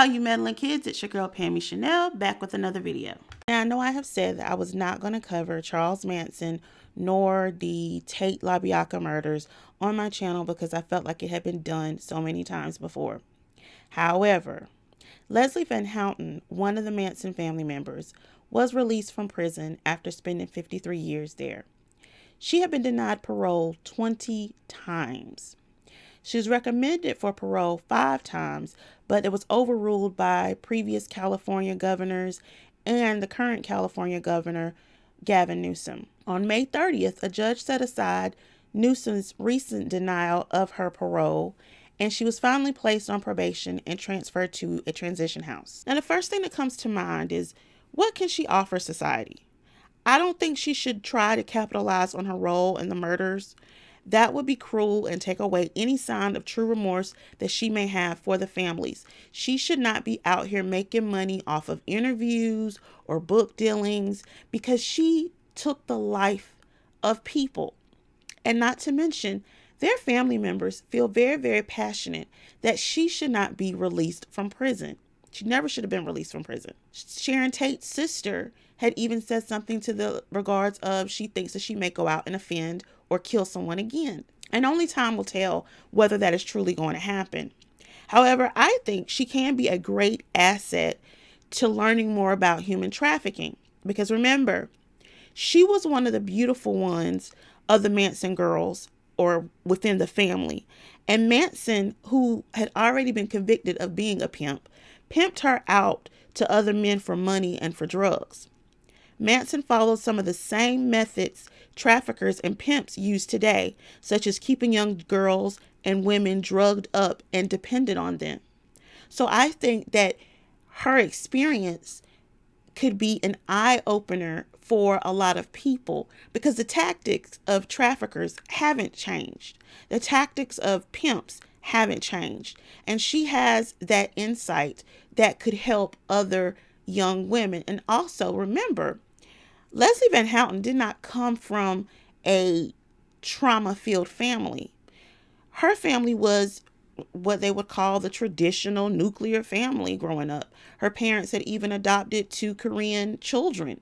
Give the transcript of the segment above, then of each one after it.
all you meddling kids, it's your girl Pammy Chanel back with another video. Now I know I have said that I was not going to cover Charles Manson nor the Tate LaBianca murders on my channel because I felt like it had been done so many times before. However, Leslie Van Houten, one of the Manson family members, was released from prison after spending 53 years there. She had been denied parole 20 times. She was recommended for parole 5 times, but it was overruled by previous California governors and the current California governor, Gavin Newsom. On May 30th, a judge set aside Newsom's recent denial of her parole, and she was finally placed on probation and transferred to a transition house. Now, the first thing that comes to mind is, what can she offer society? I don't think she should try to capitalize on her role in the murders. That would be cruel and take away any sign of true remorse that she may have for the families. She should not be out here making money off of interviews or book dealings because she took the life of people. And not to mention, their family members feel very, very passionate that she should not be released from prison. She never should have been released from prison. Sharon Tate's sister had even said something to the regards of she thinks that she may go out and offend or kill someone again. And only time will tell whether that is truly going to happen. However, I think she can be a great asset to learning more about human trafficking. Because remember, she was one of the beautiful ones of the Manson girls or within the family. And Manson, who had already been convicted of being a pimp, pimped her out to other men for money and for drugs. Manson followed some of the same methods traffickers and pimps use today, such as keeping young girls and women drugged up and dependent on them. So I think that her experience could be an eye-opener for a lot of people because the tactics of traffickers haven't changed. The tactics of pimps haven't changed. And she has that insight that could help other young women. And also remember, Leslie Van Houten did not come from a trauma-filled family. Her family was what they would call the traditional nuclear family growing up. Her parents had even adopted 2 Korean children.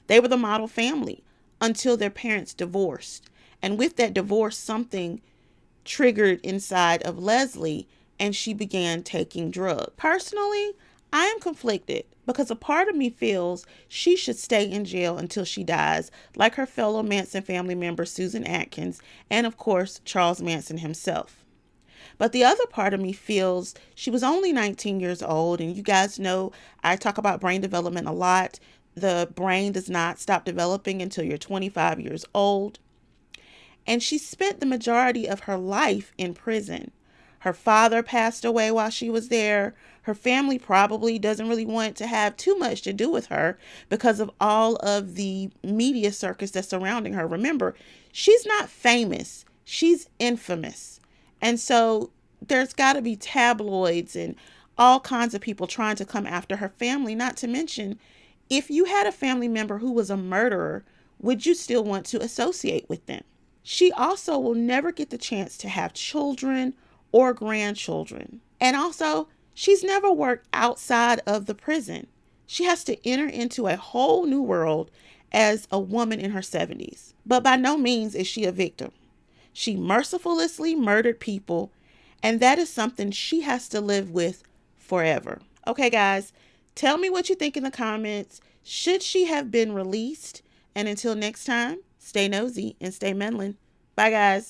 They were the model family until their parents divorced. And with that divorce, something triggered inside of Leslie and she began taking drugs. Personally, I am conflicted because a part of me feels she should stay in jail until she dies, like her fellow Manson family member Susan Atkins and of course Charles Manson himself. But the other part of me feels she was only 19 years old, and you guys know I talk about brain development a lot. The brain does not stop developing until you're 25 years old. And she spent the majority of her life in prison. Her father passed away while she was there. Her family probably doesn't really want to have too much to do with her because of all of the media circus that's surrounding her. Remember, she's not famous. She's infamous. And so there's got to be tabloids and all kinds of people trying to come after her family. Not to mention, if you had a family member who was a murderer, would you still want to associate with them? She also will never get the chance to have children or grandchildren. And also, she's never worked outside of the prison. She has to enter into a whole new world as a woman in her 70s. But by no means is she a victim. She mercilessly murdered people, and that is something she has to live with forever. Okay, guys, tell me what you think in the comments. Should she have been released? And until next time, stay nosy and stay meddling. Bye, guys.